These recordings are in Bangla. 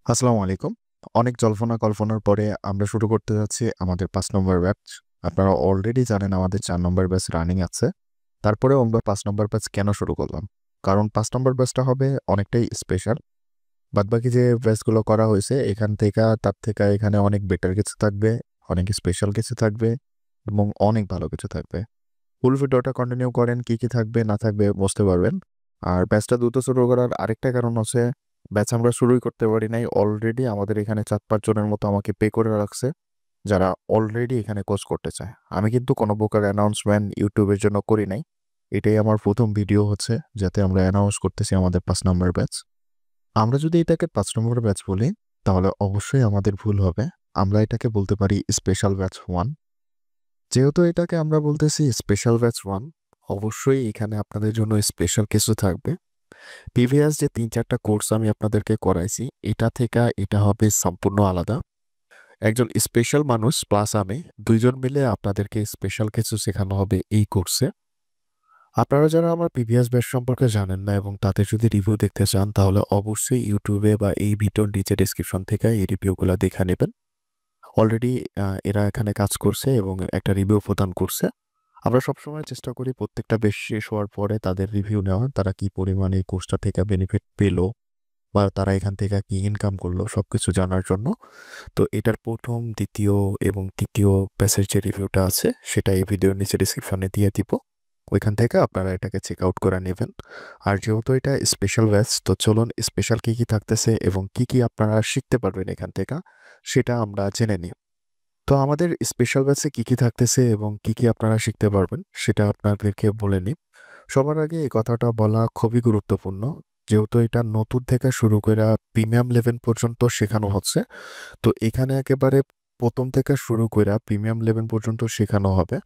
আসসালামু আলাইকুম। অনেক জল্পনা কল্পনার পরে আমরা শুরু করতে যাচ্ছি আমাদের ৫ নম্বর ব্যাচ। আপনারা অলরেডি জানেন আমাদের ৪ নম্বর ব্যাচ রানিং আছে। তারপরেও আমরা ৫ নম্বর ব্যাচ কেন শুরু করলাম? কারণ ৫ নম্বর ব্যাচটা হবে অনেকটাই স্পেশাল। বাদবাকি যে ব্যাচগুলো করা হইছে এখান থেকে তার থেকে এখানে অনেক বেটার কিছু থাকবে, অনেক স্পেশাল কিছু থাকবে এবং অনেক ভালো কিছু থাকবে। ফুল ভিডিওটা কন্টিনিউ করেন, কি থাকবে না থাকবে বুঝতে পারবেন। আর ব্যাচটা দ্রুত শুরু করার আরেকটা কারণ হচ্ছে, ব্যাচ আমরা শুরুই করতে পারি নাই। অলরেডি আমাদের এখানে ৪-৫ জনের মতো আমাকে পে করে রাখছে, যারা অলরেডি এখানে কোর্স করতে চায়। আমি কিন্তু কোনো প্রকার অ্যানাউন্সমেন্ট ইউটিউবের জন্য করি নাই। এটাই আমার ১ম ভিডিও হচ্ছে, যাতে আমরা অ্যানাউন্স করতেছি আমাদের ৫ নম্বর ব্যাচ। আমরা যদি এটাকে ৫ নম্বর ব্যাচ বলি, তাহলে অবশ্যই আমাদের ভুল হবে। আমরা এটাকে বলতে পারি স্পেশাল ব্যাচ 1। যেহেতু এটাকে আমরা বলতেছি স্পেশাল ব্যাচ 1, অবশ্যই এখানে আপনাদের জন্য স্পেশাল কিছু থাকবে। প্রিভিয়াস যে ৩-৪টা কোর্স আমি আপনাদেরকে করাইছি, এটা থেকে এটা হবে সম্পূর্ণ আলাদা। একজন স্পেশাল মানুষ প্লাস আমি ২ জন মিলে আপনাদেরকে স্পেশাল কিছু শেখানো হবে এই কোর্সে। আপনারা যারা আমার প্রিভিয়াস ব্যাচ সম্পর্কে জানেন না এবং তাদের যদি রিভিউ দেখতে চান, তাহলে অবশ্যই ইউটিউবে বা এই ভিডিওর নিচে ডেসক্রিপশন থেকে এই রিভিউগুলো দেখে নেবেন। অলরেডি এরা এখানে কাজ করছে এবং একটা রিভিউ প্রদান করছে। আমরা সবসময় চেষ্টা করি প্রত্যেকটা ব্যাচ শেষ হওয়ার পরে তাদের রিভিউ নেওয়া, তারা কি পরিমাণে এই কোর্সটা থেকে বেনিফিট পেলো বা তারা এখান থেকে কি ইনকাম করলো সবকিছু জানার জন্য। তো এটার ১ম, ২য় এবং ৩য় ব্যাচের যে রিভিউটা আছে সেটা এই ভিডিওর নিচে ডিসক্রিপশনে দিয়ে দিব। ওইখান থেকে আপনারা এটাকে চেক আউট করে নেবেন। আর যেহেতু এটা স্পেশাল ব্যাচ, তো চলুন স্পেশাল কি থাকতেছে এবং কি আপনারা শিখতে পারবেন এখান থেকে সেটা আমরা জেনে নিই। তো আমাদের স্পেশাল ব্যাচে কি থাকতেছে এবং কি আপনারা শিখতে পারবেন সেটা আপনাদেরকে বলে নিই। সবার আগে এই কথাটা বলা খুবই গুরুত্বপূর্ণ। যেহেতু এটা নতুন থেকে শুরু কইরা প্রিমিয়াম লেভেল পর্যন্ত শেখানো হচ্ছে। তো এখানে একেবারে ১ম থেকে শুরু কইরা প্রিমিয়াম লেভেল পর্যন্ত শেখানো হবে।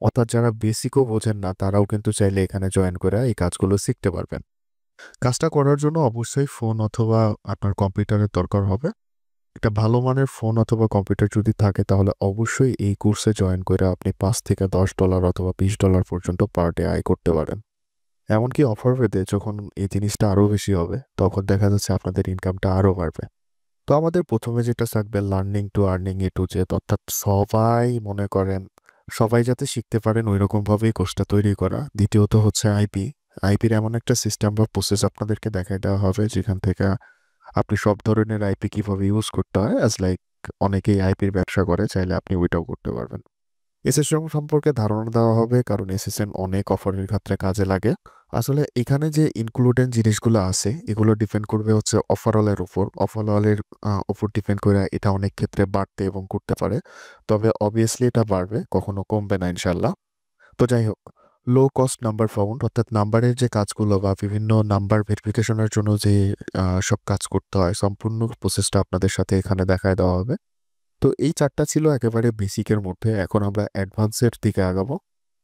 অর্থাৎ যারা বেসিকও বোঝেন না তারাও কিন্তু চাইলে এখানে জয়েন কইরা এই কাজগুলো শিখতে পারবেন। কাজটা করার জন্য অবশ্যই ফোন অথবা আপনার কম্পিউটারের দরকার হবে। একটা ভালো মানের ফোন অথবা কম্পিউটার যদি থাকে, তাহলে অবশ্যই এই কোর্সে জয়েন কইরা আপনি $৫ থেকে $১০ অথবা $২০ পর্যন্ত পার ডে আয় করতে পারেন। এমনকি অফার পেতে যখন এই জিনিসটা আরো বেশি হবে, তখন দেখা যাচ্ছে আপনাদের ইনকামটা আরো বাড়বে। তো আমাদের ১ম এ যেটা থাকবে learning to earning A to Z, অর্থাৎ সবাই মনে করেন সবাই যাতে শিখতে পারেন ঐরকম ভাবেই কোর্সটা তৈরি করা। দ্বিতীয়ত হচ্ছে আইপি। আইপির এমন একটা সিস্টেম বা প্রসেস আপনাদেরকে দেখায় দেওয়া হবে, যেখান থেকে আপনি সব ধরনের আইপি কিভাবে ইউজ করতে হয়, অ্যাজ লাইক অনেকেই আইপির ব্যবসা করে, চাইলে আপনি ওইটাও করতে পারবেন। এসএসএম সম্পর্কে ধারণা দেওয়া হবে, কারণ এসএসএম অনেক অফারের ক্ষেত্রে কাজে লাগে। আসলে এখানে যে ইনক্লুডেড জিনিসগুলো আছে এগুলো ডিপেন্ড করবে হচ্ছে ওভারঅলের উপর। ওভারঅলের উপর ডিপেন্ড করে এটা অনেক ক্ষেত্রে বাড়তে এবং করতে পারে। তবে অবভিয়াসলি এটা বাড়বে, কখনো কমবে না ইনশাল্লাহ। তো যাই হোক, লো কস্ট নাম্বার ফাউন্ড, অর্থাৎ নাম্বারের যে কাজগুলো বা বিভিন্ন নাম্বার ভেরিফিকেশনের জন্য যে সব কাজ করতে হয়, সম্পূর্ণ প্রসেসটা আপনাদের সাথে এখানে দেখায় দেওয়া হবে। তো এই ৪টা ছিল একেবারে বেসিকের মধ্যে। এখন আমরা অ্যাডভান্সের দিকে আগাবো।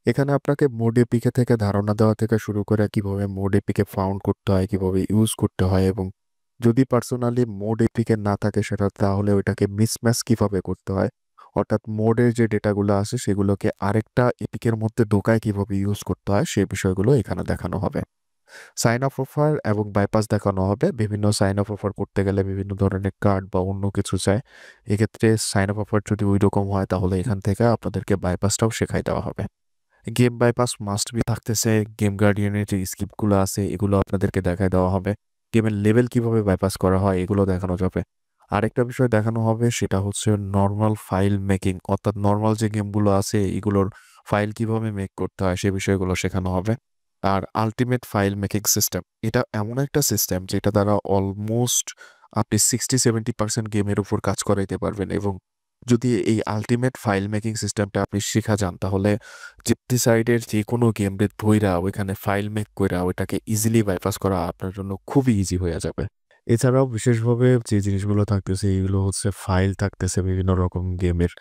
এখানে আপনাকে মোড এপিকে থেকে ধারণা দেওয়া থেকে শুরু করে কিভাবে মোড এপিকে ফাউন্ড করতে হয়, কিভাবে ইউজ করতে হয়, এবং যদি পার্সোনালি মোড এপিকে না থাকে সেটা, তাহলে ওইটাকে মিসম্যাচ কিভাবে করতে হয়, অর্থাৎ মোডের যে ডেটাগুলো আছে সেগুলোকে আরেকটা এপিকের মধ্যে ঢোকায় কিভাবে ইউজ করতে হয়, সেই বিষয়গুলো এখানে দেখানো হবে। সাইন অফ অফার এবং বাইপাস দেখানো হবে। বিভিন্ন সাইন অফ অফার করতে গেলে বিভিন্ন ধরনের কার্ড বা অন্য কিছু চায়। এক্ষেত্রে সাইন অফ অফার যদি ওইরকম হয়, তাহলে এখান থেকে আপনাদেরকে বাইপাসটাও শেখাই দেওয়া হবে। গেম বাইপাস মাস্ট বি থাকতেছে। গেম গার্ডিয়ানের যে স্কিপগুলো আছে এগুলো আপনাদেরকে দেখায় দেওয়া হবে। গেমের লেভেল কিভাবে বাইপাস করা হয় এগুলো দেখানো যাবে। আরেকটা বিষয় দেখানো হবে, সেটা হচ্ছে নরমাল ফাইল মেকিং, অর্থাৎ নরমাল যে গেমগুলো আছে এগুলোর ফাইল কিভাবে মেক করতে হয় সে বিষয়গুলো শেখানো হবে। আর আল্টিমেট ফাইল মেকিং সিস্টেম, এটা এমন একটা সিস্টেম যেটা দ্বারা অলমোস্ট আপনি 60-70% গেমের উপর কাজ করাইতে পারবেন। এবং যদি এই আল্টিমেট ফাইল মেকিং সিস্টেমটা আপনি শিখা যান, তাহলে জিপটিসাইডের যে কোনো গেম রেট ধইরা ওইখানে ফাইল মেক কইরা ওইটাকে ইজিলি বাইপাস করা আপনার জন্য খুবই ইজি হয়ে যাবে। এছাড়াও বিশেষভাবে যে জিনিসগুলো থাকতেছে এগুলো হচ্ছে ফাইল থাকতেছে বিভিন্ন রকম গেমের।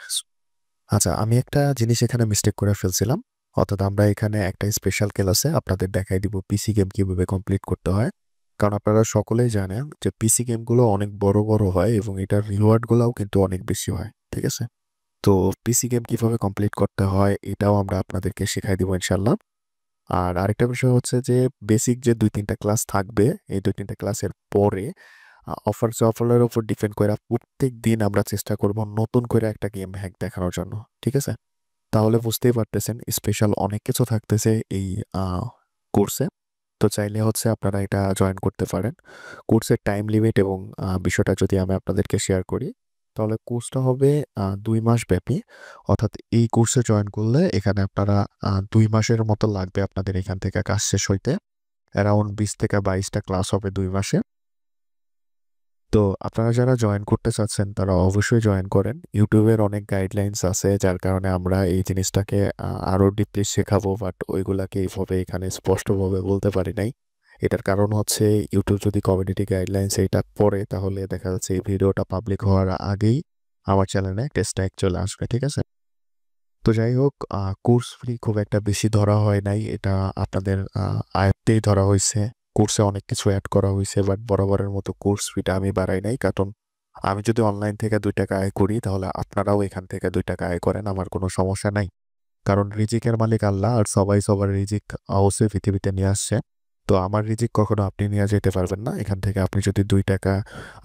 আচ্ছা, আমি একটা জিনিস এখানে মিস্টেক করে ফেলছিলাম। অর্থাৎ আমরা এখানে একটা স্পেশাল ক্লাসে আপনাদের দেখাই দিব পিসি গেম কিভাবে কমপ্লিট করতে হয়। কারণ আপনারা সকলেই জানেন যে পিসি গেমগুলো অনেক বড় হয় এবং এটার রিওয়ার্ডগুলোও কিন্তু অনেক বেশি হয়। ঠিক আছে? তো পিসি গেম কিভাবে কমপ্লিট করতে হয় এটাও আমরা আপনাদেরকে শেখাই দিব ইনশাল্লাহ। আর আরেকটা বিষয় হচ্ছে যে বেসিক যে ২-৩টা ক্লাস থাকবে, এই ২-৩টা ক্লাসের পরে অফার সফলের উপর ডিপেন্ড করে প্রত্যেক দিন আমরা চেষ্টা করব নতুন করে একটা গেম হ্যাক দেখানোর জন্য। ঠিক আছে? তাহলে বুঝতেই পারতেছেন স্পেশাল অনেক কিছু থাকতেছে এই কোর্সে। তো চাইলে হচ্ছে আপনারা এটা জয়েন করতে পারেন। কোর্সের টাইম লিমিট এবং বিষয়টা যদি আমি আপনাদেরকে শেয়ার করি, তাহলে কোর্সটা হবে ২ মাস ব্যাপী। অর্থাৎ এই কোর্সে জয়েন করলে এখানে আপনারা ২ মাসের মতো লাগবে আপনাদের এখান থেকে কাজ শেষ হইতে। অ্যারাউন্ড ২০ থেকে ২২ টা ক্লাস হবে ২ মাসে। তো আপনারা যারা জয়েন করতে চাচ্ছেন তারা অবশ্যই জয়েন করেন। ইউটিউবের অনেক গাইডলাইনস আছে যার কারণে আমরা এই জিনিসটাকে আরো ডিপলি শেখাবো, বাট ওইগুলাকে এইভাবে এখানে স্পষ্টভাবে বলতে পারি নাই। এটার কারণ হচ্ছে ইউটিউব যদি কমিউনিটি গাইডলাইনস এইটা পড়ে তাহলে দেখা যাচ্ছে এই ভিডিওটা পাবলিক হওয়ার আগেই আমার চ্যানেলে একটা স্ট্রাইক চলে আসবে। ঠিক আছে? তো যাই হোক, কোর্স ফি খুব একটা বেশি ধরা হয় নাই। এটা আপনাদের আয়ত্তেই ধরা হইছে। কোর্সে অনেক কিছু এড করা হইছে, বাট বরাবরের মতো কোর্স ফিটা আমি বাড়াই নাই। কারণ আমি যদি অনলাইন থেকে ৳২ আয় করি তাহলে আপনারাও এখান থেকে ৳২ আয় করেন। আমার কোনো সমস্যা নাই। কারণ রিজিকের মালিক আল্লাহ, আর সবাই সবার রিজিক অবশ্যই পৃথিবীতে নিয়ে আসছে। তো আমার রিজিক কখনো আপনি নিয়ে যেতে পারবেন না। এখান থেকে আপনি যদি ৳২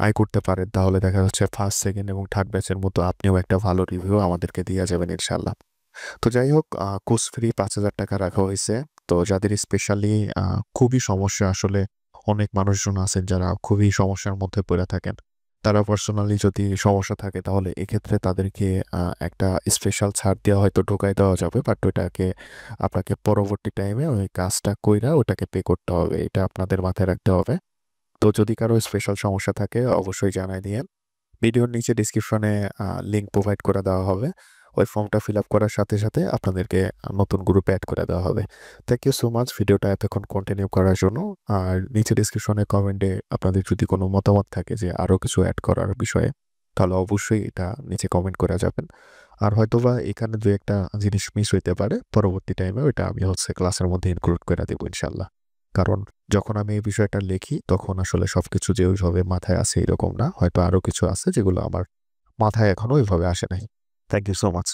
আয় করতে পারেন তাহলে দেখা যাচ্ছে ফার্স্ট, সেকেন্ড এবং থার্ড ব্যাচের মতো আপনিও একটা ভালো রিভিউ আমাদেরকে দিয়ে যাবেন ইনশাআল্লাহ। তো যাই হোক, কোর্স ফি ৳৫,০০০ রাখা হইছে। তো যাদের স্পেশালি খুবই সমস্যা, আসলে অনেক মানুষজন আছেন যারা খুবই সমস্যার মধ্যে পড়ে থাকেন। তারা পার্সোনালি যদি সমস্যা থাকে তাহলে এক্ষেত্রে তাদেরকে একটা স্পেশাল ছাড় দেওয়া হয়তো ঢোকায় দেওয়া যাবে। বাট ওইটাকে আপনাকে পরবর্তী টাইমে ওই কাজটা কইরা ওটাকে পে করতে হবে। এটা আপনাদের মাথায় রাখতে হবে। তো যদি কারো স্পেশাল সমস্যা থাকে অবশ্যই জানায় দিয়েন। ভিডিওর নিচে ডেসক্রিপশনে লিঙ্ক প্রোভাইড করে দেওয়া হবে। ওই ফর্মটা ফিল আপ করার সাথে, সাথে আপনাদেরকে নতুন গ্রুপে এড করে দেওয়া হবে। থ্যাংক ইউ সো মাচ ভিডিওটা এতক্ষণ কন্টিনিউ করার জন্য। আর নিচে ডেসক্রিপশনে কমেন্টে আপনাদের যদি কোনো মতামত থাকে যে আরো কিছু এড করার বিষয়ে, তাহলে অবশ্যই এটা নিচে কমেন্ট করে যাবেন। আর হয়তোবা এখানে ২-১ টা জিনিস মিস হইতে পারে। পরবর্তী টাইমে ওইটা আমি হচ্ছে ক্লাসের মধ্যে ইনক্লুড করে দেব ইনশাআল্লাহ। কারণ যখন আমি এই বিষয়টা লিখি তখন আসলে সবকিছু যে ওইভাবে মাথায় আসে এরকম না। হয়তো আরো কিছু আছে যেগুলো আমার মাথায় এখনো ওইভাবে আসে নাই। Thank you so much.